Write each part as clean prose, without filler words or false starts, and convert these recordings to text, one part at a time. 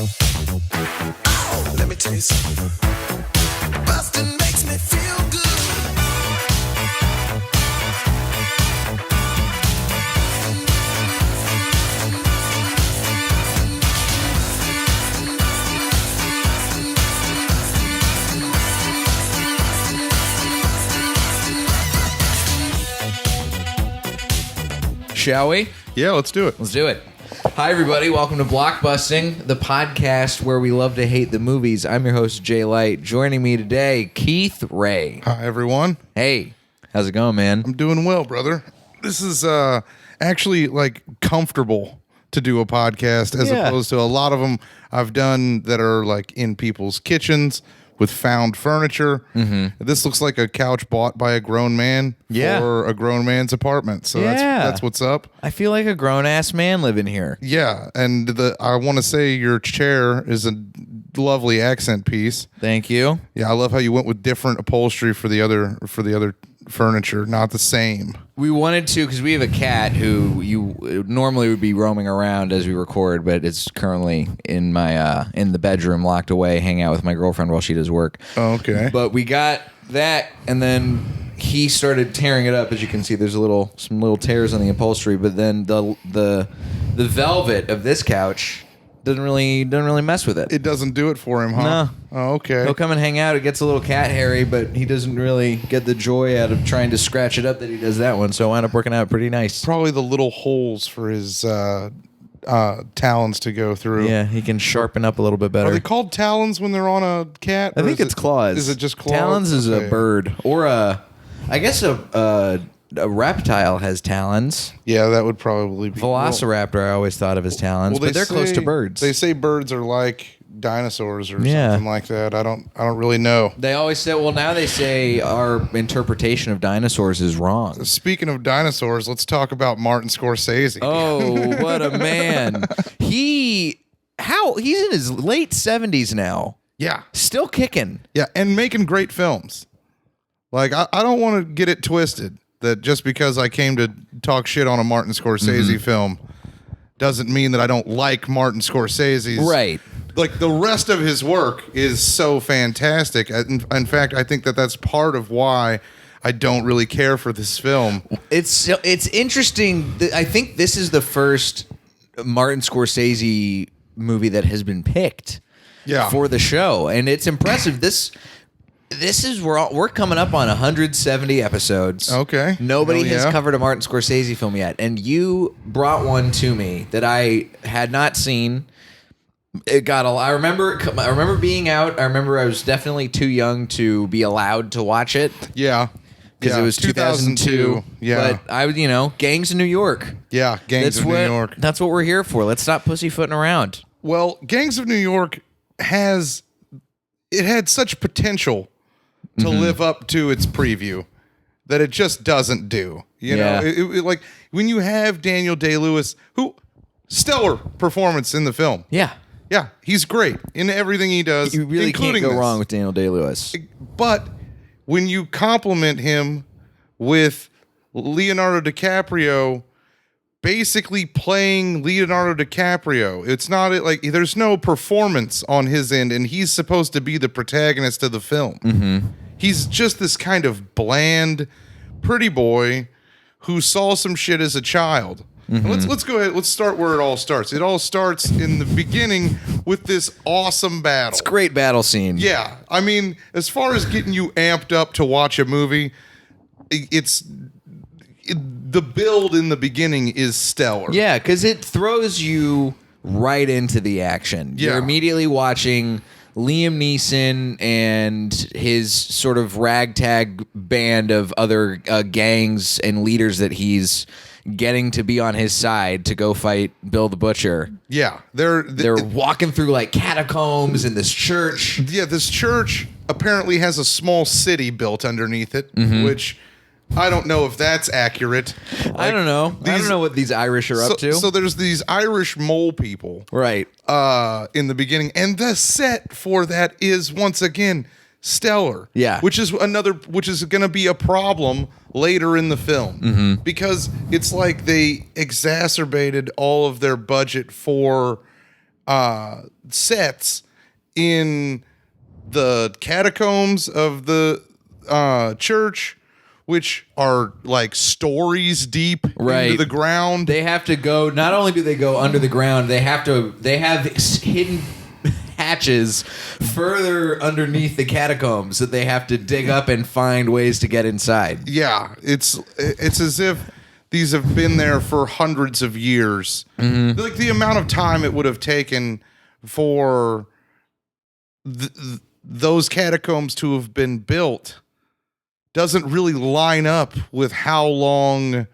Oh, let me tell you something. Busting makes me feel good. Shall we? Yeah, let's do it. Let's do it. Hi, everybody. Welcome to Blockbusting, the podcast where we love to hate the movies. I'm your host, Jay Light. Joining me today, Keith Ray. Hi, everyone. Hey, how's it going, man? I'm doing well, brother. This is actually like comfortable to do a podcast as opposed to a lot of them I've done that are like in people's kitchens with found furniture. Mm-hmm. This looks like a couch bought by a grown man for a grown man's apartment. So that's what's up. I feel like a grown-ass man living here. Yeah, and I want to say your chair is a lovely accent piece. Thank you. Yeah, I love how you went with different upholstery for the other furniture, not the same. We wanted to because we have a cat who you normally would be roaming around as we record, but it's currently in my in the bedroom, locked away, hanging out with my girlfriend while she does work. Oh, okay. But we got that, and then he started tearing it up. As you can see, there's some little tears on the upholstery. But then the velvet of this couch doesn't really mess with it. It doesn't do it for him, huh? No. Oh, okay. He'll come and hang out. It gets a little cat hairy, but he doesn't really get the joy out of trying to scratch it up that he does that one. So I wound up working out pretty nice. Probably the little holes for his talons to go through. Yeah, he can sharpen up a little bit better. Are they called talons when they're on a cat? I think it's claws. Is it just claws? Talons is a bird, or I guess a reptile has talons. Yeah, that would probably be. Velociraptor, I always thought of as talons, but they're close to birds. They say birds are like dinosaurs or something like that. I don't really know. They always say, well, now they say our interpretation of dinosaurs is wrong. Speaking of dinosaurs, let's talk about Martin Scorsese. Oh, what a man. He's in his late 70s now. Yeah. Still kicking. Yeah, and making great films. Like, I don't want to get it twisted that just because I came to talk shit on a Martin Scorsese film doesn't mean that I don't like Martin Scorsese's. Right. Like, the rest of his work is so fantastic. In fact, I think that that's part of why I don't really care for this film. It's interesting. I think this is the first Martin Scorsese movie that has been picked for the show, and it's impressive. This is we're coming up on 170 episodes. Okay. Nobody has covered a Martin Scorsese film yet, and you brought one to me that I had not seen. It got I remember being out. I remember I was definitely too young to be allowed to watch it. Yeah. Because it was 2002. Yeah. But Gangs of New York. Yeah, Gangs of New York. That's what we're here for. Let's stop pussyfooting around. Well, Gangs of New York had such potential to live up to its preview that it just doesn't do. You know, like when you have Daniel Day-Lewis, who stellar performance in the film. Yeah. Yeah, he's great in everything he does. You really can't go wrong with Daniel Day-Lewis. But when you compliment him with Leonardo DiCaprio basically playing Leonardo DiCaprio, it's not like there's no performance on his end, and he's supposed to be the protagonist of the film. Mm-hmm. He's just this kind of bland, pretty boy who saw some shit as a child. Mm-hmm. Let's go ahead. Let's start where it all starts. It all starts in the beginning with this awesome battle. It's a great battle scene. Yeah. I mean, as far as getting you amped up to watch a movie, the build in the beginning is stellar. Yeah, because it throws you right into the action. Yeah. You're immediately watching Liam Neeson and his sort of ragtag band of other gangs and leaders that he's getting to be on his side to go fight Bill the Butcher. Yeah. They're walking through like catacombs in this church. Yeah, this church apparently has a small city built underneath it, which I don't know if that's accurate. I don't know. I don't know what these Irish are up to. So there's these Irish mole people. Right. In the beginning. And the set for that is, once again, stellar. Yeah. Which is going to be a problem later in the film. Because it's like they exacerbated all of their budget for sets in the catacombs of the church, which are like stories deep into the ground. They have to go. Not only do they go under the ground, they have hidden hatches further underneath the catacombs that they have to dig up and find ways to get inside. Yeah, it's as if these have been there for hundreds of years. Mm-hmm. Like the amount of time it would have taken for those catacombs to have been built doesn't really line up with how long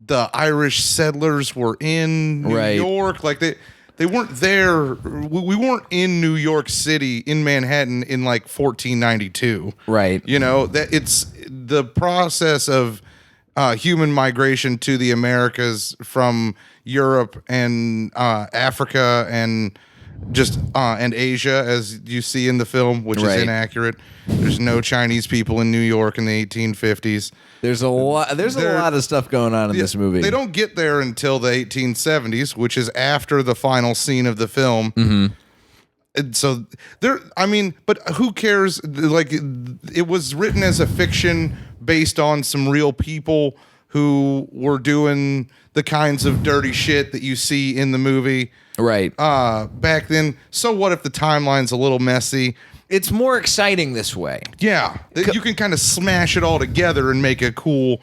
the Irish settlers were in New York. Like they weren't there. We weren't in New York City, in Manhattan, in like 1492. Right. You know, that it's the process of human migration to the Americas from Europe and Africa and just and Asia, as you see in the film, which is inaccurate. There's no Chinese people in New York in the 1850s. There's a lot of stuff going on in this movie. They don't get there until the 1870s, which is after the final scene of the film. Mm-hmm. And so but who cares? Like, it was written as a fiction based on some real people who were doing the kinds of dirty shit that you see in the movie. Right. Back then. So what if the timeline's a little messy? It's more exciting this way. Yeah. You can kind of smash it all together and make a cool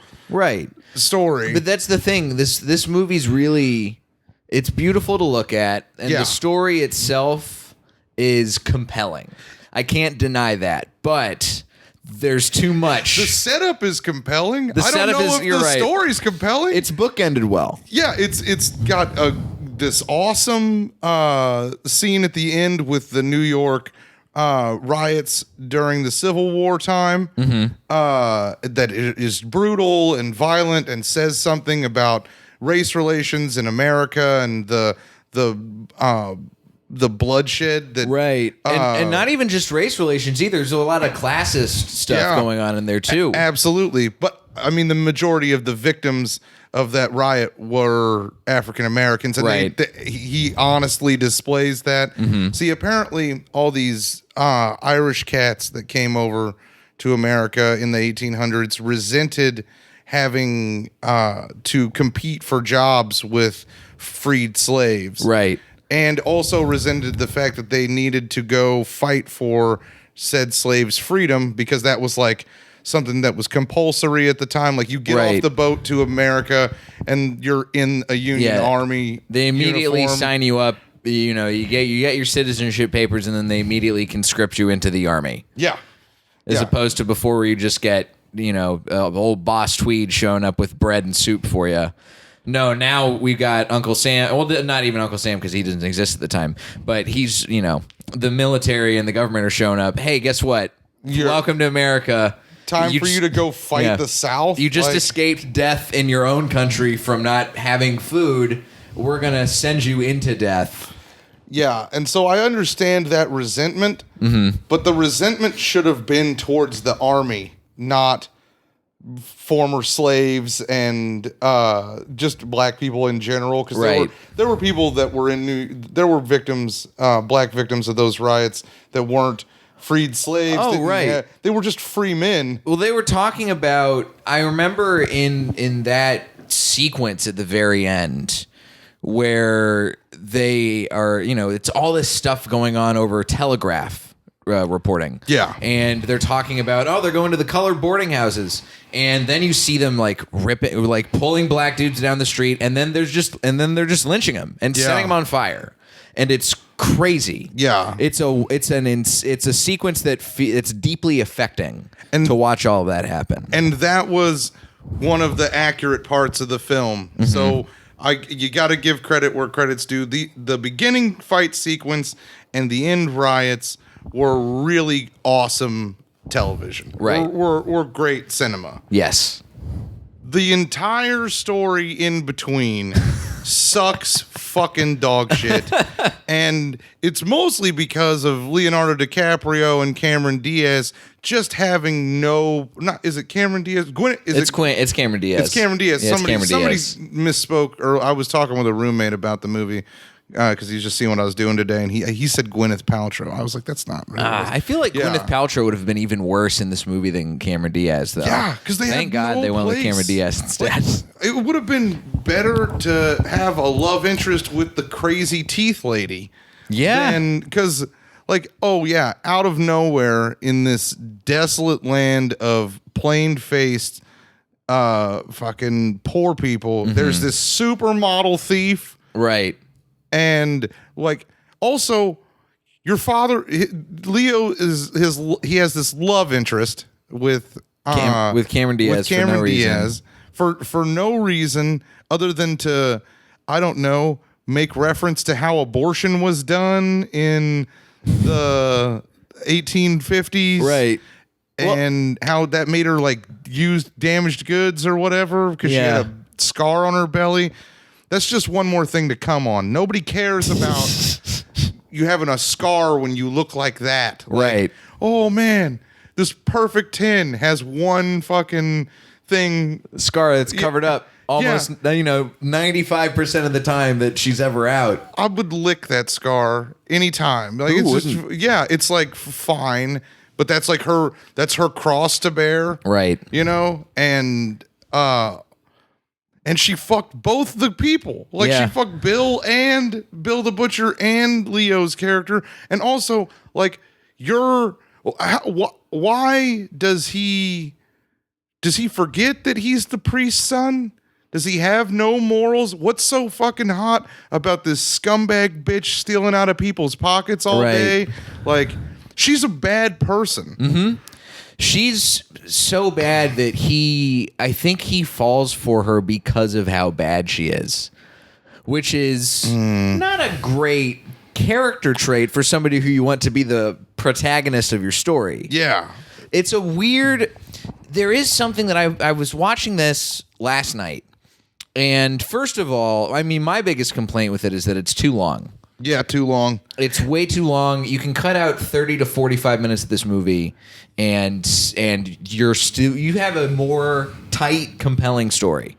story. But that's the thing. This movie's really, it's beautiful to look at, and the story itself is compelling. I can't deny that. But there's too much. The setup is compelling. I don't know if the story's compelling. It's bookended well. Yeah, it's got this awesome scene at the end with the New York riots during the Civil War time. Mm-hmm. That is brutal and violent and says something about race relations in America and the bloodshed that and not even just race relations either. There's a lot of classist stuff going on in there too. Absolutely. But I mean, the majority of the victims of that riot were African Americans, and he honestly displays that. Mm-hmm. See, apparently all these Irish cats that came over to America in the 1800s resented having to compete for jobs with freed slaves. Right. And also resented the fact that they needed to go fight for said slaves' freedom, because that was like something that was compulsory at the time. Like, you get off the boat to America and you're in a Union Army. They immediately uniform. sign you up. You know, you get your citizenship papers, and then they immediately conscript you into the army. Yeah. As opposed to before, where you just get, old Boss Tweed showing up with bread and soup for you. No, now we got Uncle Sam. Well, not even Uncle Sam, because he didn't exist at the time. But he's, the military and the government are showing up. Hey, guess what? Welcome to America. Time for you to go fight the South. You just escaped death in your own country from not having food. We're going to send you into death. Yeah, and so I understand that resentment, but the resentment should have been towards the army, not former slaves and just black people in general, because there were people that were there were victims, black victims of those riots that weren't freed slaves. They were just free men. Well, they were talking about, I remember in that sequence at the very end where they are, it's all this stuff going on over telegraph reporting. Yeah. And they're talking about, they're going to the colored boarding houses. And then you see them pulling black dudes down the street, and then they're just lynching them and setting them on fire. And it's crazy. Yeah. It's a sequence that it's deeply affecting to watch all of that happen. And that was one of the accurate parts of the film. Mm-hmm. So you got to give credit where credit's due. The beginning fight sequence and the end riots were really awesome television. Right. Were great cinema. Yes. The entire story in between sucks fucking dog shit. And it's mostly because of Leonardo DiCaprio and Cameron Diaz just having is it Cameron Diaz? It's Cameron Diaz. It's Cameron Diaz. Yeah, somebody misspoke, or I was talking with a roommate about the movie because he's just seeing what I was doing today, and he said Gwyneth Paltrow. I was like, that's not really. I feel like Gwyneth Paltrow would have been even worse in this movie than Cameron Diaz, though. Yeah, because thank God they went with Cameron Diaz instead. Like, it would have been better to have a love interest with the crazy teeth lady. Yeah, and because out of nowhere in this desolate land of plain-faced fucking poor people, there's this supermodel thief. Right. And also your father, Leo he has this love interest with Cameron Diaz. For no reason other than to, I don't know, make reference to how abortion was done in the 1850s. Right. And how that made her use damaged goods or whatever because she had a scar on her belly. That's just one more thing to come on. Nobody cares about you having a scar when you look like that. Right. Oh man, this perfect 10 has one fucking thing. Scar that's covered up almost 95% of the time that she's ever out. I would lick that scar anytime. It's fine. But that's her cross to bear. Right. And she fucked both the people. She fucked Bill the Butcher and Leo's character. And also, why does he forget that he's the priest's son? Does he have no morals? What's so fucking hot about this scumbag bitch stealing out of people's pockets all day? She's a bad person. Mm-hmm. She's so bad that I think he falls for her because of how bad she is, which is not a great character trait for somebody who you want to be the protagonist of your story. Yeah. It's a weird... There is something that I was watching this last night, and first of all, my biggest complaint with it is that it's too long. Yeah, too long. It's way too long. You can cut out 30 to 45 minutes of this movie, and you have a more tight, compelling story.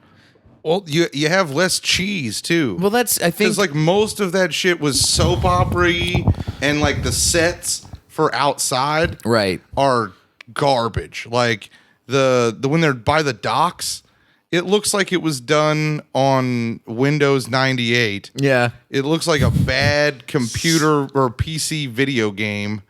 Well, you have less cheese too. Well, I think because most of that shit was soap opera-y, and the sets for outside are garbage. The when they're by the docks. It looks like it was done on Windows 98. Yeah. It looks like a bad computer or PC video game.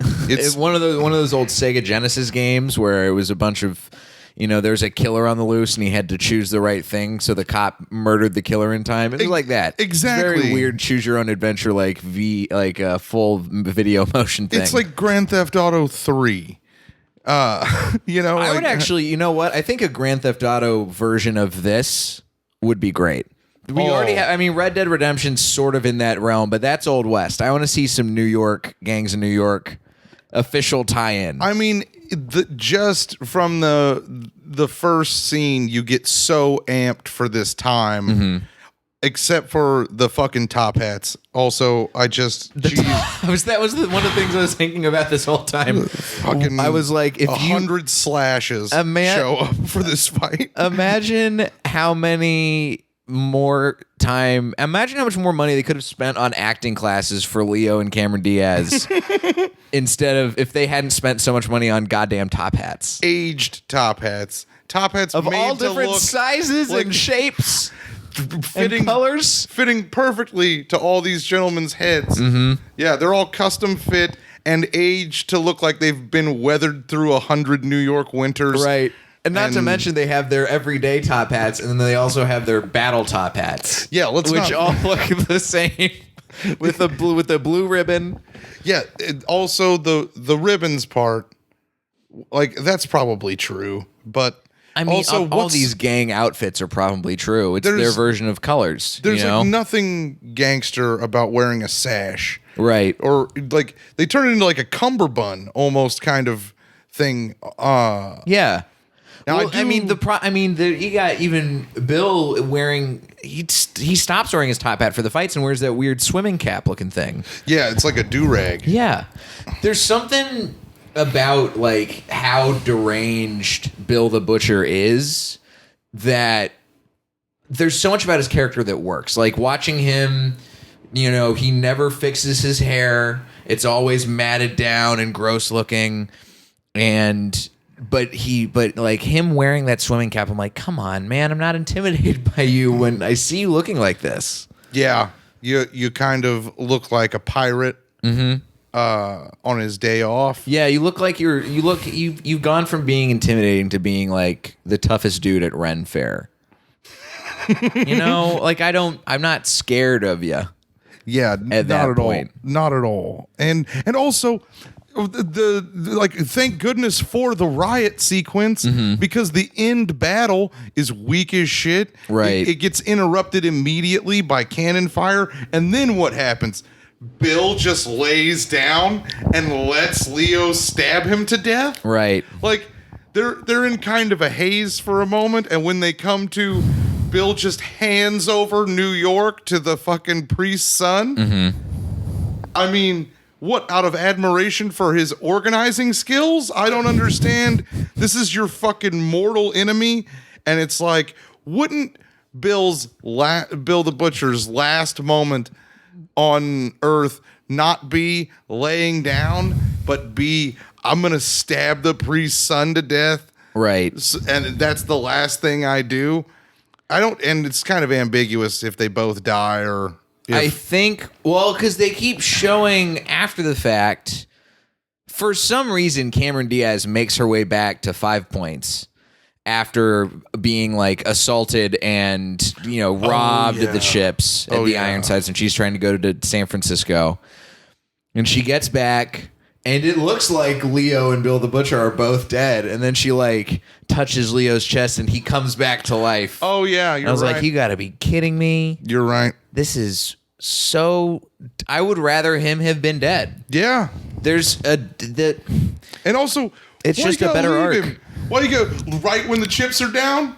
It's one of those old Sega Genesis games where it was a bunch of, there's a killer on the loose and he had to choose the right thing, so the cop murdered the killer in time. It was like that. Exactly. It's very weird choose your own adventure a full video motion thing. It's like Grand Theft Auto 3. I would actually, I think a Grand Theft Auto version of this would be great. We already have, Red Dead Redemption's sort of in that realm, but that's Old West. I want to see some New York, Gangs of New York official tie-in. Just from the first scene, you get so amped for this time. Mm-hmm. Except for the fucking top hats. Also, that was one of the things I was thinking about this whole time. Fucking, I was like, if 100 slashes show up for this fight. Imagine how much more money they could have spent on acting classes for Leo and Cameron Diaz instead of if they hadn't spent so much money on goddamn top hats. Aged top hats. Top hats of made all to different look sizes and shapes. Fitting colors, fitting perfectly to all these gentlemen's heads. Mm-hmm. Yeah, they're all custom fit and aged to look like they've been weathered through 100 New York winters. Right, and not to mention they have their everyday top hats, and then they also have their battle top hats. Yeah, all look the same with the blue ribbon. Yeah, also the ribbons part, that's probably true, but. Also, all these gang outfits are probably true. It's their version of colors. There's nothing gangster about wearing a sash. Right. Or they turn it into a cummerbund almost kind of thing. Yeah. Now you got even Bill wearing, he stops wearing his top hat for the fights and wears that weird swimming cap looking thing. Yeah, it's like a do-rag. Yeah. There's something about how deranged Bill the Butcher is that there's so much about his character that works. Watching him You know, he never fixes his hair. It's always matted down and gross looking. But like him wearing that swimming cap, I'm like, come on, man, I'm not intimidated by you when I see you looking like this. Yeah. You kind of look like a pirate on his day off. Yeah, you look like you've gone from being intimidating to being like the toughest dude at Ren Fair. You know, like I'm not scared of you. Yeah, at that point. Not at all. And also the like, thank goodness for the riot sequence, because the end battle is weak as shit. Right. It gets interrupted immediately by cannon fire, and then what happens? Bill just lays down and lets Leo stab him to death. Right. Like they're in kind of a haze for a moment, and when they come to, Bill just hands over New York to the fucking priest's son. I mean, what, out of admiration for his organizing skills? I don't understand. This is your fucking mortal enemy, and it's like, wouldn't Bill the Butcher's last moment on Earth not be laying down, but be, I'm gonna stab the priest's son to death? Right. And that's the last thing I do. And it's kind of ambiguous if they both die or if, I think, well, because they keep showing after the fact, for some reason, Cameron Diaz makes her way back to 5 Points after being like assaulted and, you know, robbed at the ships at the Ironsides, and she's trying to go to San Francisco. And she gets back, and it looks like Leo and Bill the Butcher are both dead. And then she like touches Leo's chest, and he comes back to life. Oh yeah, you're right. I was like, you got to be kidding me. You're right. This is so. I would rather him have been dead. Yeah. And also, it's just a better arc. Why you go right when the chips are down?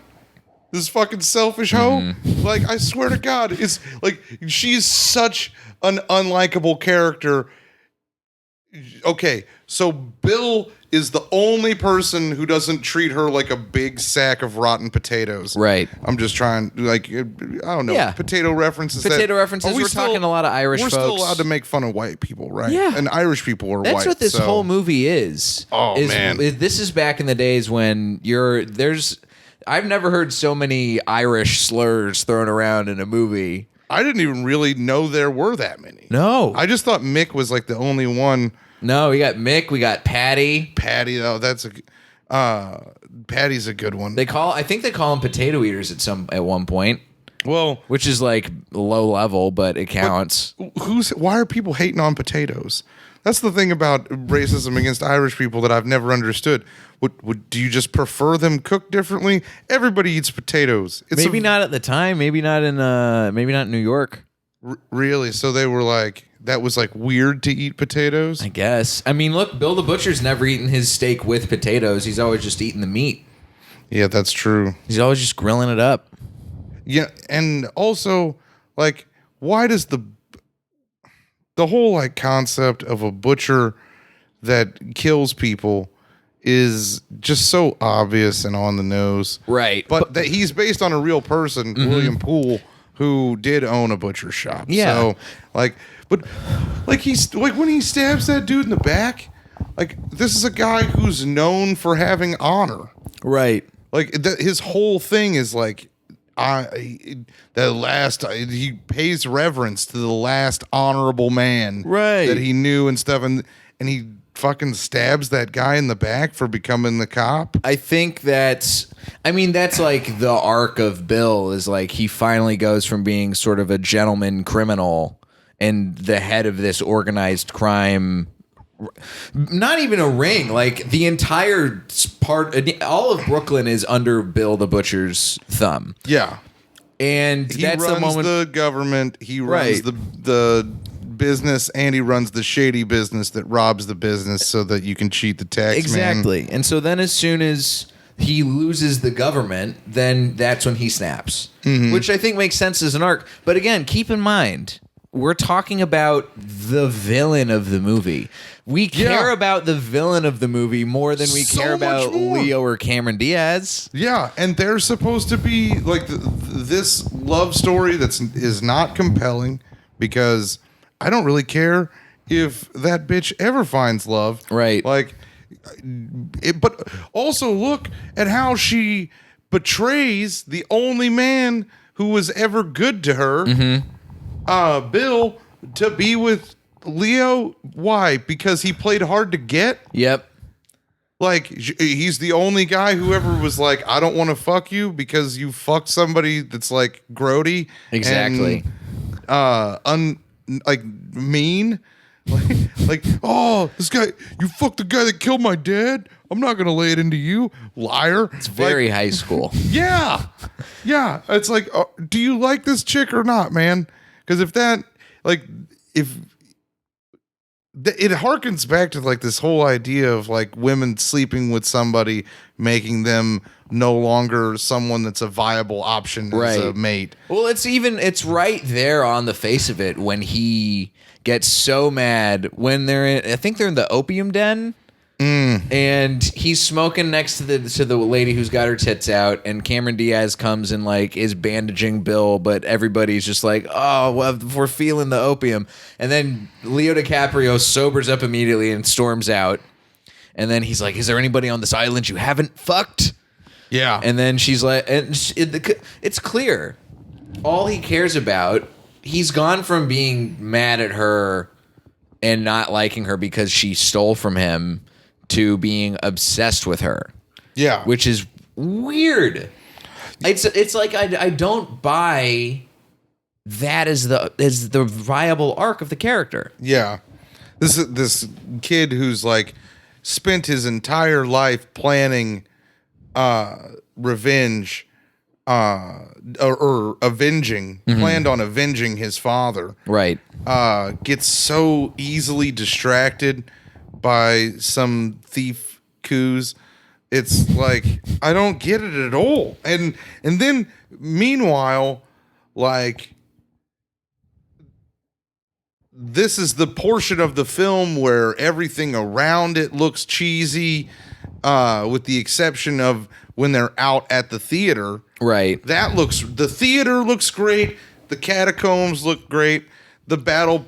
This fucking selfish hoe. Like, I swear to God, it's like, she's such an unlikable character. Okay, so Bill is the only person who doesn't treat her like a big sack of rotten potatoes. Right. I'm just trying, like, I don't know. Yeah. Potato references. We're talking a lot of Irish folks. We're still allowed to make fun of white people, right? Yeah. And Irish people are white. That's what this whole movie is. Oh, man. This is back in the days when I've never heard so many Irish slurs thrown around in a movie. I didn't even really know there were that many. No. I just thought Mick was like the only one. No, we got Mick, we got Patty. Patty, though, Patty's a good one. I think they call them potato eaters at one point. Well, which is like low level, but it counts. Why are people hating on potatoes? That's the thing about racism against Irish people that I've never understood. Do you just prefer them cooked differently? Everybody eats potatoes. Maybe not at the time. Maybe not in New York. Really? So they were like, that was like weird to eat potatoes? I guess. I mean, look, Bill the Butcher's never eaten his steak with potatoes. He's always just eating the meat. Yeah, that's true. He's always just grilling it up. Yeah, and also, like, why does the whole like concept of a butcher that kills people is just so obvious and on the nose. Right. But that he's based on a real person, William Poole, who did own a butcher shop. Yeah. So, like, but like he's like when he stabs that dude in the back, like this is a guy who's known for having honor. Right. Like his whole thing is like he pays reverence to the last honorable man that he knew and stuff, and he fucking stabs that guy in the back for becoming the cop. I think that's like the arc of Bill is like he finally goes from being sort of a gentleman criminal and the head of this organized crime, not even a ring, like the entire all of Brooklyn is under Bill the Butcher's thumb. Yeah. And he that's runs the moment the government, he runs the business, and he runs the shady business that robs the business so that you can cheat the tax exactly. man. And so then as soon as he loses the government, then that's when he snaps, which I think makes sense as an arc. But again, keep in mind, we're talking about the villain of the movie. We care about the villain of the movie more than we care about Leo or Cameron Diaz. Yeah, and they're supposed to be like this love story is not compelling because I don't really care if that bitch ever finds love. Right. Like, but also look at how she betrays the only man who was ever good to her, Bill, to be with Leo. Why? Because he played hard to get? Yep. Like, he's the only guy who ever was like, I don't want to fuck you because you fucked somebody that's like grody. Exactly. And, like mean. Like, oh, this guy, you fucked the guy that killed my dad? I'm not going to lay it into you, liar. It's very high school. Yeah. Yeah. It's like, do you like this chick or not, man? Because if that, like, if it harkens back to like this whole idea of like women sleeping with somebody, making them no longer someone that's a viable option as a mate. Well, it's right there on the face of it when he gets so mad when I think they're in the opium den. And he's smoking next to the lady who's got her tits out, and Cameron Diaz comes and like is bandaging Bill, but everybody's just like, oh, well, we're feeling the opium. And then Leo DiCaprio sobers up immediately and storms out. And then he's like, is there anybody on this island you haven't fucked? Yeah. And then she's like, it's clear. All he cares about, he's gone from being mad at her and not liking her because she stole from him to being obsessed with her. Yeah. Which is weird. It's like I don't buy that as the viable arc of the character. Yeah. This kid who's like spent his entire life planning revenge or avenging, planned on avenging his father. Right. Gets so easily distracted by some thief coups. It's like, I don't get it at all. And then meanwhile, like, this is the portion of the film where everything around it looks cheesy, with the exception of when they're out at the theater. Right. The theater looks great. The catacombs look great. The battle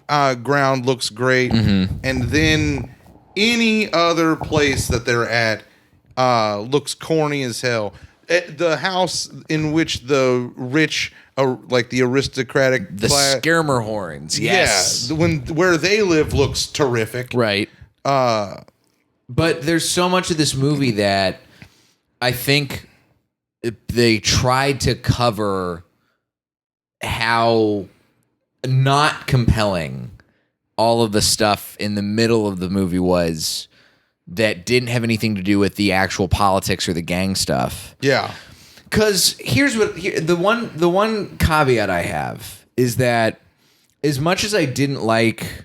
ground looks great. And then any other place that they're at looks corny as hell. The house in which the rich, like the aristocratic, Skermerhorns, yes, where they live looks terrific, right? But there's so much of this movie that I think they tried to cover how not compelling all of the stuff in the middle of the movie was that didn't have anything to do with the actual politics or the gang stuff. Yeah. Because the one caveat I have is that as much as I didn't like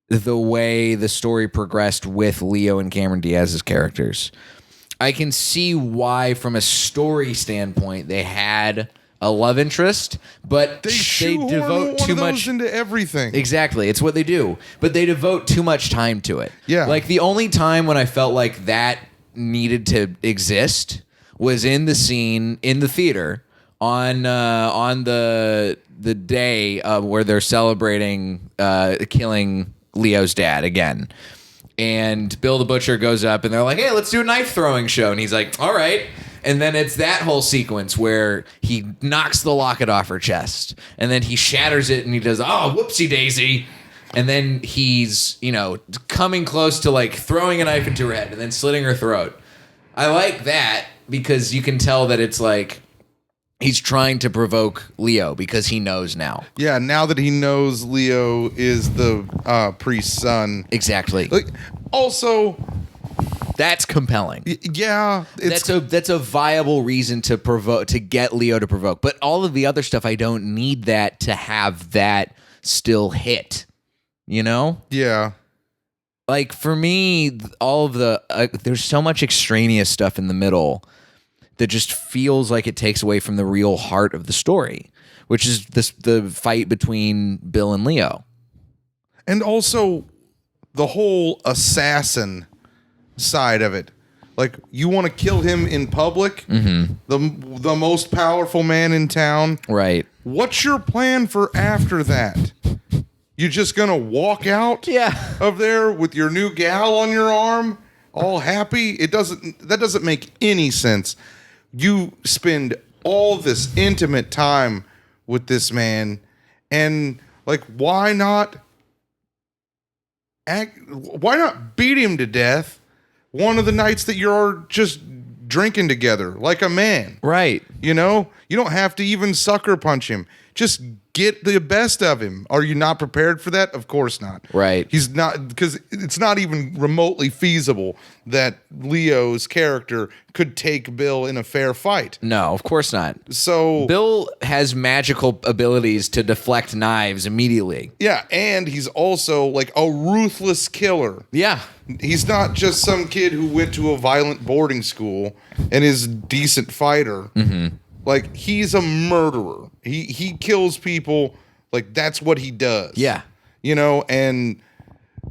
the way the story progressed with Leo and Cameron Diaz's characters, I can see why, from a story standpoint, they had a love interest, but they devote too much into everything. Exactly, it's what they do, but they devote too much time to it. Yeah, like the only time when I felt like that needed to exist was in the scene in the theater on the day where they're celebrating killing Leo's dad again. And Bill the Butcher goes up and they're like, hey, let's do a knife throwing show. And he's like, all right. And then it's that whole sequence where he knocks the locket off her chest and then he shatters it and he does, oh, whoopsie daisy. And then he's, coming close to like throwing a knife into her head and then slitting her throat. I like that because you can tell that it's like he's trying to provoke Leo because he knows now. Yeah, now that he knows Leo is the priest's son. Exactly. Like, also, that's compelling. Yeah, that's a viable reason to provoke, to get Leo to provoke. But all of the other stuff, I don't need that to have that still hit. Yeah. Like for me, all of the there's so much extraneous stuff in the middle that just feels like it takes away from the real heart of the story, which is the fight between Bill and Leo. And also the whole assassin side of it. Like, you want to kill him in public, the most powerful man in town. Right. what's your plan for after that? You just gonna walk out of there with your new gal on your arm, all happy? That doesn't make any sense. You spend all this intimate time with this man, and like, why not beat him to death one of the nights that you're just drinking together like a man? Right. You know, you don't have to even sucker punch him. Just get the best of him. Are you not prepared for that? Of course not. Right. He's not, because it's not even remotely feasible that Leo's character could take Bill in a fair fight. No, of course not. So Bill has magical abilities to deflect knives immediately. Yeah, and he's also like a ruthless killer. Yeah. He's not just some kid who went to a violent boarding school and is a decent fighter. Mm-hmm. Like, he's a murderer. He kills people. Like, that's what he does. Yeah. You know, and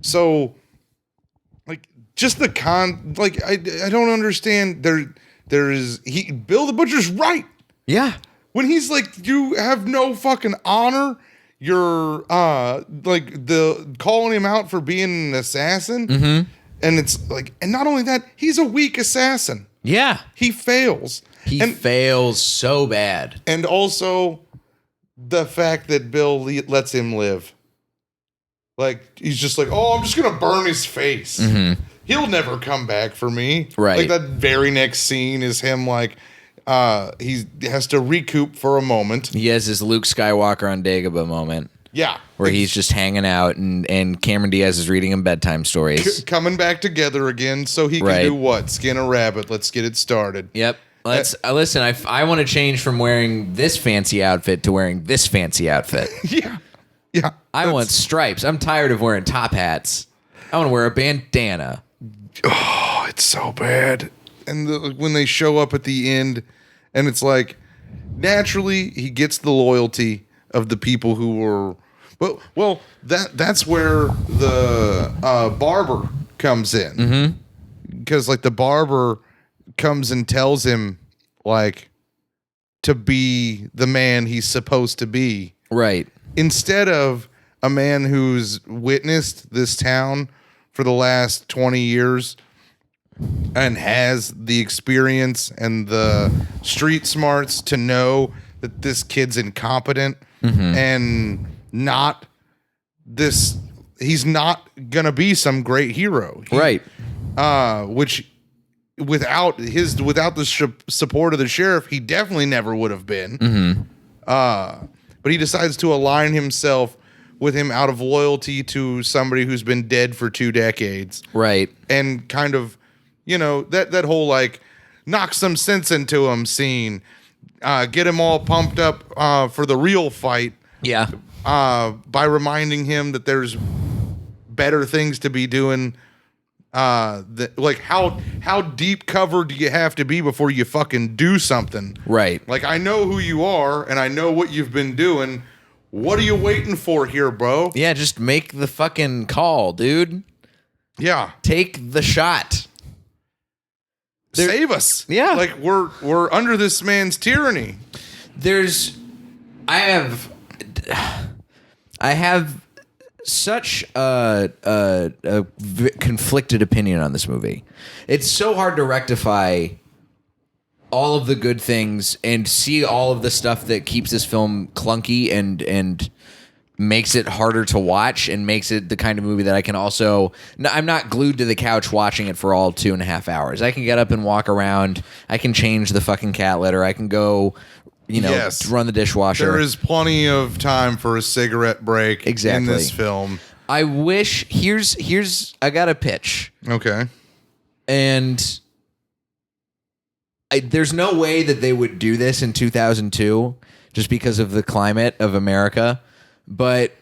so, like, just the I don't understand. Bill the Butcher's right. Yeah. When he's like, you have no fucking honor. You're calling him out for being an assassin. Mm-hmm. And it's like, and not only that, he's a weak assassin. Yeah. He fails. He fails so bad. And also the fact that Bill lets him live. Like, he's just like, oh, I'm just going to burn his face. Mm-hmm. He'll never come back for me. Right. Like, that very next scene is him, like, he has to recoup for a moment. He has his Luke Skywalker on Dagobah moment. Yeah. Where he's just hanging out and Cameron Diaz is reading him bedtime stories. Coming back together again so he can do what? Skin a rabbit. Let's get it started. Yep. Listen, I want to change from wearing this fancy outfit to wearing this fancy outfit. Yeah. Yeah. I want stripes. I'm tired of wearing top hats. I want to wear a bandana. Oh, it's so bad. And when they show up at the end, and it's like, naturally, he gets the loyalty of the people who were... Well, that's where the barber comes in. Mm-hmm. Because, like, the barber comes and tells him, like, to be the man he's supposed to be. Right. Instead of a man who's witnessed this town for the last 20 years and has the experience and the street smarts to know that this kid's incompetent and not this, he's not gonna be some great hero. Right. Which without the support of the sheriff, he definitely never would have been. Mm-hmm. But he decides to align himself with him out of loyalty to somebody who's been dead for 2 decades. Right. And kind of, you know, that whole, like, knock some sense into him scene, get him all pumped up for the real fight. Yeah. By reminding him that there's better things to be doing. Like, how deep cover do you have to be before you fucking do something? Right. Like, I know who you are and I know what you've been doing. What are you waiting for here, bro? Yeah, just make the fucking call, dude. Yeah. Take the shot. Save us. Yeah. Like, we're under this man's tyranny. I have such a conflicted opinion on this movie. It's so hard to rectify all of the good things and see all of the stuff that keeps this film clunky and makes it harder to watch and makes it the kind of movie that I can also... I'm not glued to the couch watching it for all 2.5 hours. I can get up and walk around. I can change the fucking cat litter. I can go... run the dishwasher. There is plenty of time for a cigarette break in this film. I wish... Here's I got a pitch. Okay. And there's no way that they would do this in 2002 just because of the climate of America. But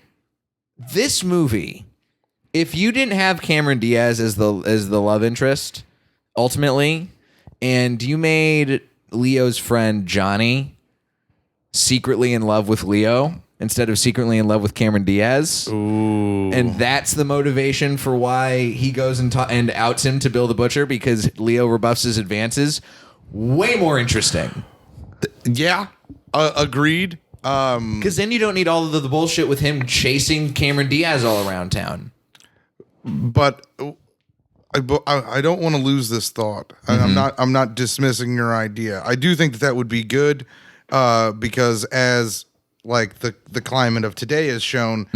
this movie, if you didn't have Cameron Diaz as the love interest, ultimately, and you made Leo's friend Johnny secretly in love with Leo instead of secretly in love with Cameron Diaz. Ooh. And that's the motivation for why he goes and outs him to Bill the Butcher, because Leo rebuffs his advances. Way more interesting. Yeah, agreed. Because then you don't need all of the bullshit with him chasing Cameron Diaz all around town. But I don't want to lose this thought. I'm not dismissing your idea. I do think that would be good because as like the climate of today has shown,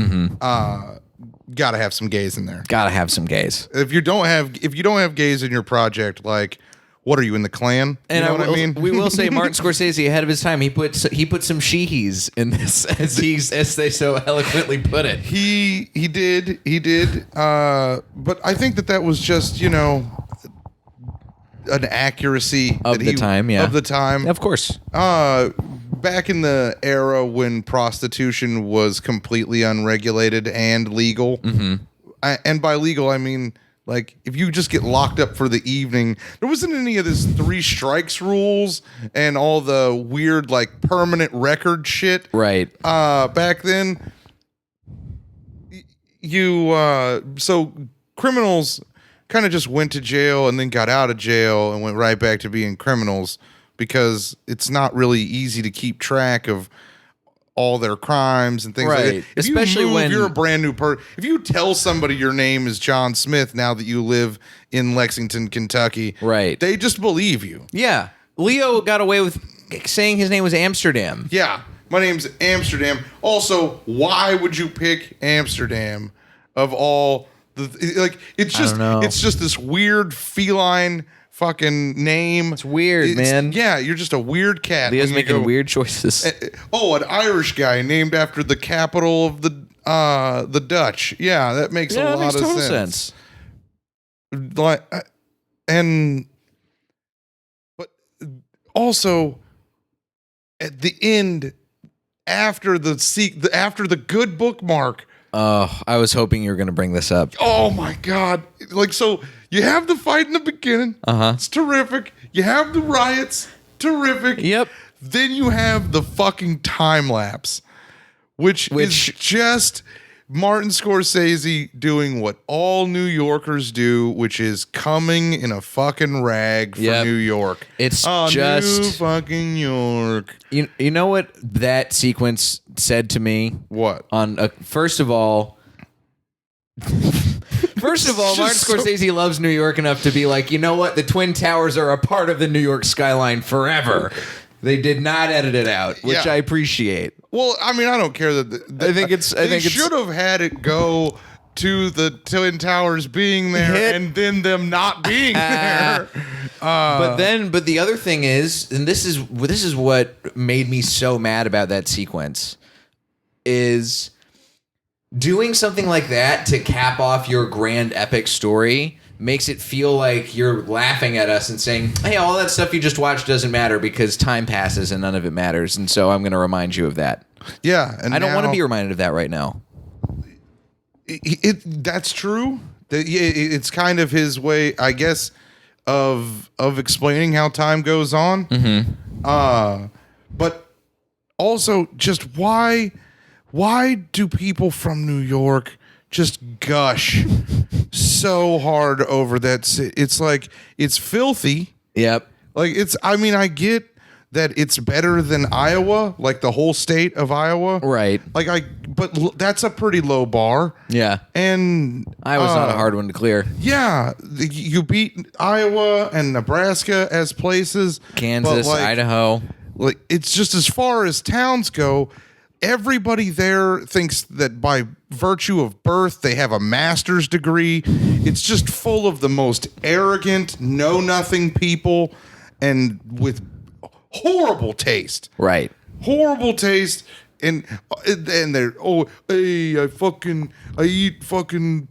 gotta have some gays in there. Gotta have some gays. If you don't have gays in your project, like, what are you in the Klan? You know what I mean? We will say Martin Scorsese ahead of his time. He put some sheehies in this, as they so eloquently put it. He did. But I think that was just an accuracy of the time. Yeah, of the time, of course. Back in the era when prostitution was completely unregulated and legal, and by legal I mean, like, if you just get locked up for the evening, there wasn't any of this 3 strikes rules and all the weird, like, permanent record shit. Right. Back then, so criminals kind of just went to jail and then got out of jail and went right back to being criminals because it's not really easy to keep track of all their crimes and things like that. Especially when you're a brand new person. If you tell somebody your name is John Smith now that you live in Lexington, Kentucky, right, they just believe you. Yeah. Leo got away with saying his name was Amsterdam. Yeah. My name's Amsterdam. Also, why would you pick Amsterdam of all the it's just this weird feline fucking name. It's weird, man. Yeah, you're just a weird cat. Leo's making weird choices. An Irish guy named after the capital of the Dutch. Yeah, that makes a lot of sense. Like, but also at the end, after the good bookmark. Oh, I was hoping you were going to bring this up. Oh my God! Like, so you have the fight in the beginning. It's terrific. You have the riots. Terrific. Yep. Then you have the fucking time lapse, which is just Martin Scorsese doing what all New Yorkers do, which is coming in a fucking rag for New York. It's just New fucking York. You know what that sequence said to me? What? First of all, Martin Scorsese loves New York enough to be like, you know what? The Twin Towers are a part of the New York skyline forever. They did not edit it out, which I appreciate. Well, I mean, I don't care that. They should have had it go to the Twin Towers being there and then them not being there. But the other thing is, and this is what made me so mad about that sequence, is doing something like that to cap off your grand epic story makes it feel like you're laughing at us and saying, hey, all that stuff you just watched doesn't matter because time passes and none of it matters. And so I'm going to remind you of that. Yeah. And I don't want to be reminded of that right now. That's true. It's kind of his way, I guess, of explaining how time goes on. But also, just why do people from New York just gush so hard over that? It's like, it's filthy. Yep. Like, I mean, I get that it's better than Iowa, like the whole state of Iowa. Right. But that's a pretty low bar. Yeah. And Iowa's not a hard one to clear. Yeah. You beat Iowa and Nebraska as places. Kansas, Idaho. Like, it's just as far as towns go, everybody there thinks that by virtue of birth, they have a master's degree. It's just full of the most arrogant, know-nothing people and with horrible taste. Right. Horrible taste. And they're, hey, I eat fucking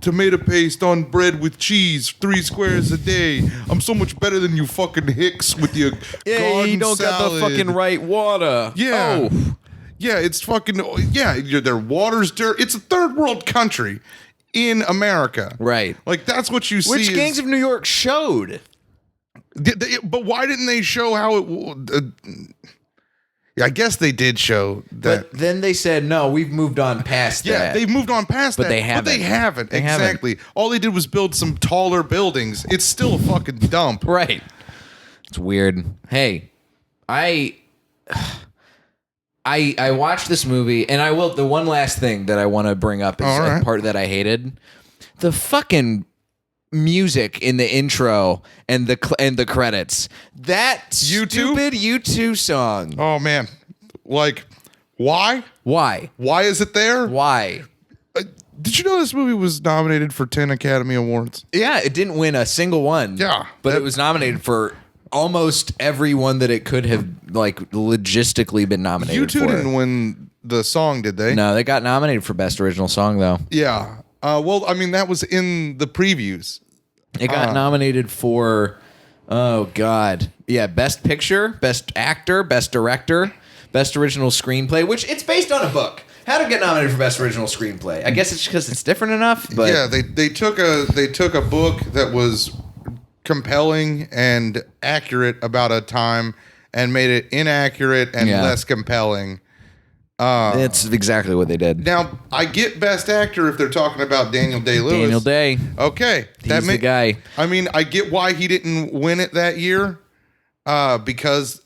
tomato paste on bread with cheese 3 squares a day. I'm so much better than you fucking hicks with your garden you don't salad. got the fucking right water. Yeah. Oh. Yeah, it's fucking, their water's dirt. It's a third world country in America. Right. Like, that's what you see. Which Gangs of New York showed. But why didn't they show how it... I guess they did show that. But then they said, no, we've moved on past that. Yeah, they've moved on past that. But they haven't. Exactly. All they did was build some taller buildings. It's still a fucking dump. Right. It's weird. Hey, I I watched this movie, and I will. The one last thing that I want to bring up is a part that I hated. The fucking music in the intro and the credits. That stupid U2 song. Oh man, like why? Why? Why is it there? Why? Did you know this movie was nominated for 10 Academy Awards? Yeah, it didn't win a single one. Yeah, but it was nominated for almost every one that it could have like logistically been nominated for. U2 didn't win the song, did they? No, they got nominated for Best Original Song though. Yeah. Well, I mean that was in the previews. It got nominated for, oh God, yeah, Best Picture, Best Actor, Best Director, Best Original Screenplay, which it's based on a book. How to get nominated for Best Original Screenplay? I guess it's because it's different enough. But yeah, they took a book that was compelling and accurate about a time and made it inaccurate and less compelling. It's exactly what they did. Now, I get Best Actor if they're talking about Daniel Day-Lewis. Daniel Day. Okay. He's the guy. I mean, I get why he didn't win it that year because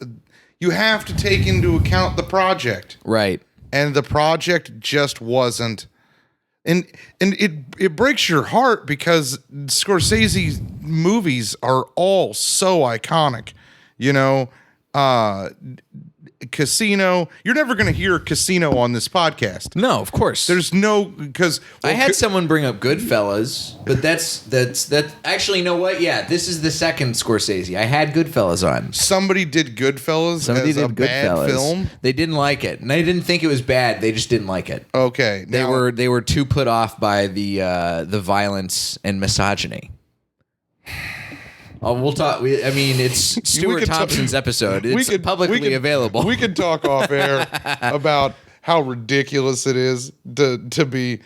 you have to take into account the project. Right. And the project just wasn't. And it breaks your heart because Scorsese's movies are all so iconic. You know, Casino. You're never going to hear Casino on this podcast. No, of course. There's no because I had someone bring up Goodfellas, but that's actually, you know what? Yeah, this is the second Scorsese. I had Goodfellas on. Somebody did Goodfellas as a bad film. They didn't like it, and they didn't think it was bad. They just didn't like it. Okay, they were too put off by the violence and misogyny. Oh, we'll talk. I mean, it's Stuart Thompson's episode. It's publicly available. We can talk off air about how ridiculous it is to be.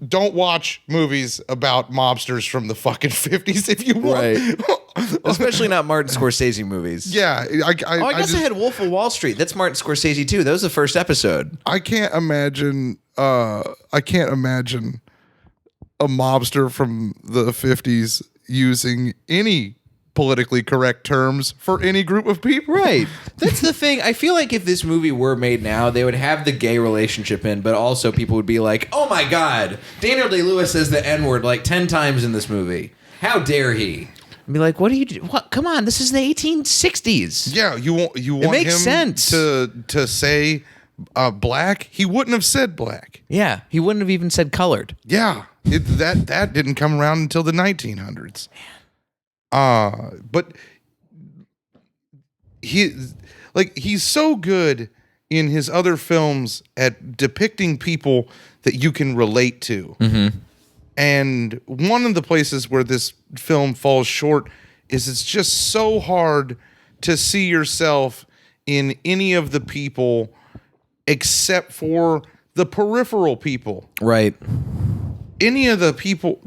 Don't watch movies about mobsters from the fucking 50s if you want. Right. Especially not Martin Scorsese movies. Yeah. I guess I had Wolf of Wall Street. That's Martin Scorsese too. That was the first episode. I can't imagine a mobster from the 50s using any politically correct terms for any group of people. Right. That's the thing. I feel like if this movie were made now, they would have the gay relationship in, but also people would be like, oh my God, Daniel Day-Lewis says the N-word like 10 times in this movie. How dare he? I'd be like, what do you do? What? Come on, this is the 1860s. Yeah, you want it makes him sense. to say black? He wouldn't have said black. Yeah, he wouldn't have even said colored. Yeah, that didn't come around until the 1900s. But he's so good in his other films at depicting people that you can relate to. Mm-hmm. And one of the places where this film falls short is it's just so hard to see yourself in any of the people except for the peripheral people. Right. Any of the people,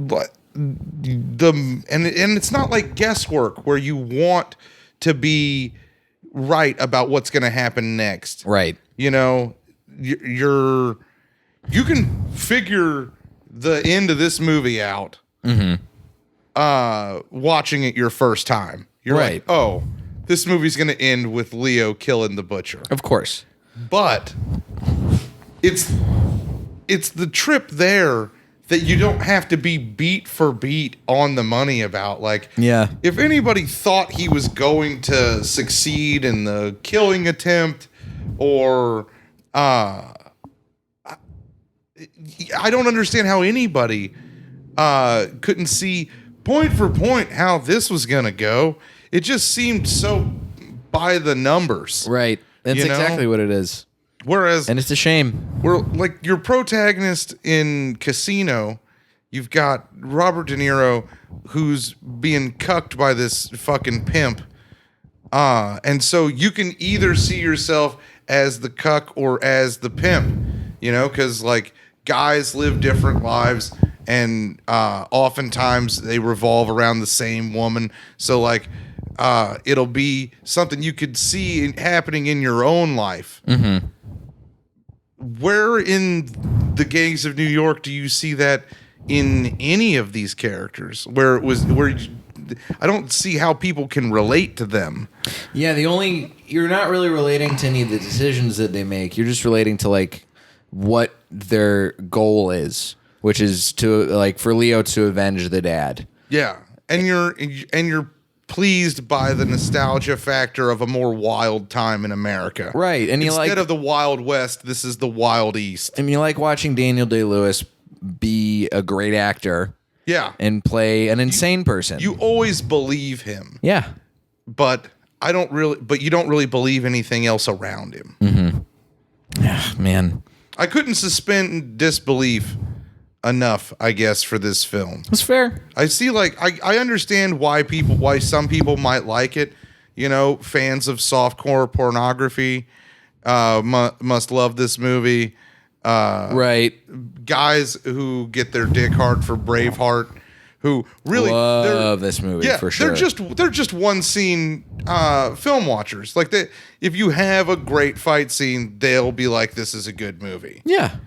and it's not like guesswork where you want to be right about what's going to happen next. Right. You know, you can figure the end of this movie out. Mm-hmm. Watching it your first time. You're right. Like, oh, this movie's going to end with Leo killing the butcher. Of course. But it's the trip there that you don't have to be beat for beat on the money about. Like, yeah, if anybody thought he was going to succeed in the killing attempt, or I don't understand how anybody couldn't see point for point how this was gonna go. It just seemed so by the numbers. Right. That's exactly what it is. Whereas, and it's a shame. We're like your protagonist in Casino, you've got Robert De Niro, who's being cucked by this fucking pimp, and so you can either see yourself as the cuck or as the pimp, you know, because like guys live different lives, and oftentimes they revolve around the same woman. So like, it'll be something you could see happening in your own life. Mm-hmm. Where in the Gangs of New York do you see that in any of these characters? Where I don't see how people can relate to them. Yeah, you're not really relating to any of the decisions that they make. You're just relating to like what their goal is, which is to like for Leo to avenge the dad. Yeah. And you're pleased by the nostalgia factor of a more wild time in America. Right. And instead of the Wild West, this is the Wild East. And you like watching Daniel Day-Lewis be a great actor. Yeah. And play an insane person. You always believe him. Yeah. But you don't really believe anything else around him. Mm-hmm. Man. I couldn't suspend disbelief enough, I guess, for this film. That's fair. I see, like, I understand why some people might like it. You know, fans of softcore pornography must love this movie. Right. Guys who get their dick hard for Braveheart, who really love this movie. Yeah, for sure. They're just one scene film watchers. Like if you have a great fight scene, they'll be like, "This is a good movie." Yeah.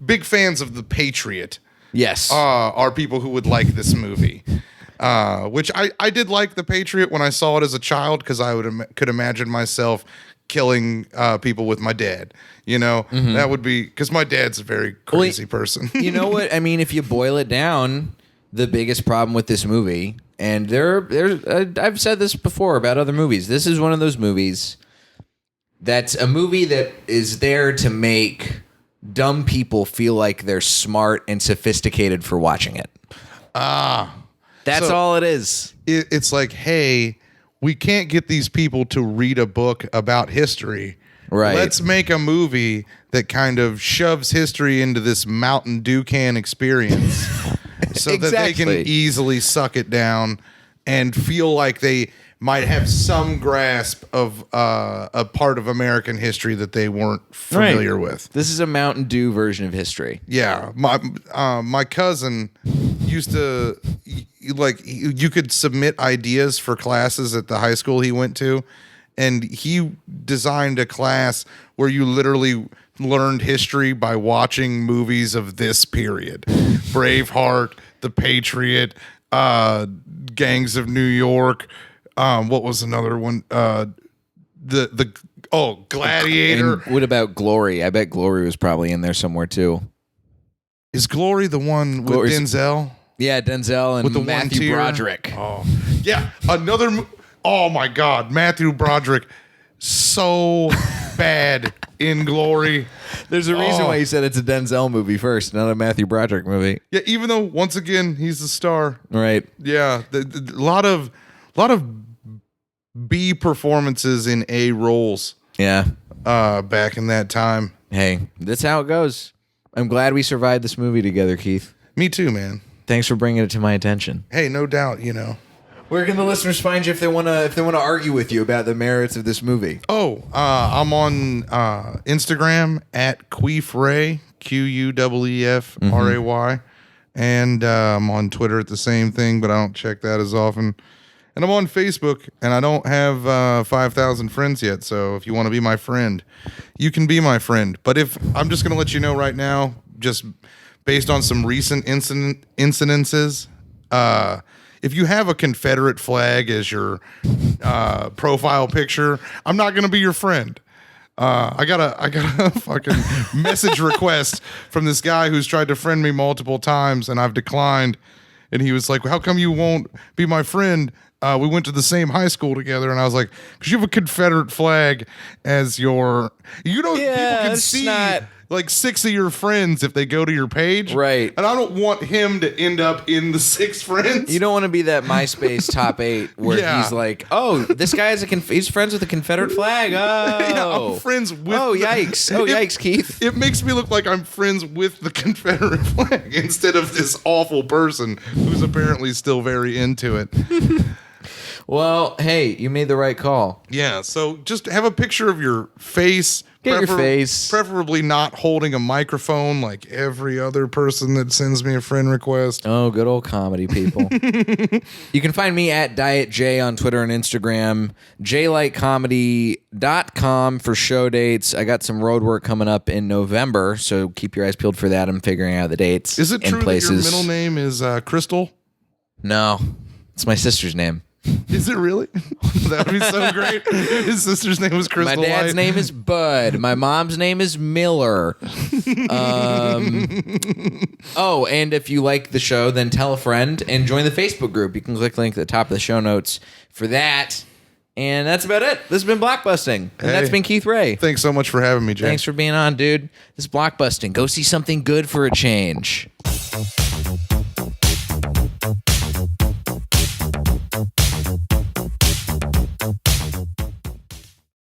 Big fans of The Patriot. Yes. Are people who would like this movie. Which I did like The Patriot when I saw it as a child because I could imagine myself killing people with my dad. You know, that would be because my dad's a very crazy person. You know what? I mean, if you boil it down, the biggest problem with this movie, and I've said this before about other movies. This is one of those movies that's a movie that is there to make dumb people feel like they're smart and sophisticated for watching it. That's all it is. It's like, hey, we can't get these people to read a book about history. Right. Let's make a movie that kind of shoves history into this Mountain Dew can experience so that they can easily suck it down and feel like they might have some grasp of a part of American history that they weren't familiar with. This is a Mountain Dew version of history. Yeah. My cousin used to, like, you could submit ideas for classes at the high school he went to, and he designed a class where you literally learned history by watching movies of this period. Braveheart, The Patriot, Gangs of New York. What was another one? Gladiator. And what about Glory? I bet Glory was probably in there somewhere too. Is Glory the one with Denzel? Yeah, Denzel and with the Matthew Broderick. Oh, yeah. Oh my God, Matthew Broderick, so bad in Glory. There's a reason why you said it's a Denzel movie first, not a Matthew Broderick movie. Yeah, even though once again he's the star. Right. Yeah, a lot of B performances in A roles. Yeah. Back in that time. Hey, that's how it goes. I'm glad we survived this movie together, Keith. Me too, man. Thanks for bringing it to my attention. Hey, no doubt, you know. Where can the listeners find you if they want to argue with you about the merits of this movie? Oh, I'm on Instagram at Queefray, Queefray, and I'm on Twitter at the same thing, but I don't check that as often. And I'm on Facebook, and I don't have 5,000 friends yet. So if you want to be my friend, you can be my friend. But if I'm just going to let you know right now, just based on some recent incidences, if you have a Confederate flag as your profile picture, I'm not going to be your friend. I got a fucking message request from this guy who's tried to friend me multiple times, and I've declined. And he was like, "How come you won't be my friend? We went to the same high school together." And I was like, "Because you have a Confederate flag as your..." People can see like 6 of your friends if they go to your page. Right. And I don't want him to end up in the 6 friends. You don't want to be that MySpace top 8 where he's like, "Oh, this guy he's friends with the Confederate flag. Oh, yeah, I'm friends with... yikes. Yikes, Keith." It makes me look like I'm friends with the Confederate flag instead of this awful person who's apparently still very into it. Well, hey, you made the right call. Yeah, so just have a picture of your face. Get your face. Preferably not holding a microphone like every other person that sends me a friend request. Oh, good old comedy, people. You can find me at Diet J on Twitter and Instagram. jlightcomedy.com for show dates. I got some road work coming up in November, so keep your eyes peeled for that. I'm figuring out the dates. Is it true that your middle name is Crystal? No. It's my sister's name. Is it really? That would be so great. His sister's name was Crystal My dad's Light. name is Bud. My mom's name is Miller. Oh, and if you like the show, then tell a friend and join the Facebook group. You can click the link at the top of the show notes for that. And that's about it. This has been Blockbusting. And that's been Keith Ray. Thanks so much for having me, Jay. Thanks for being on, dude. This is Blockbusting. Go see something good for a change.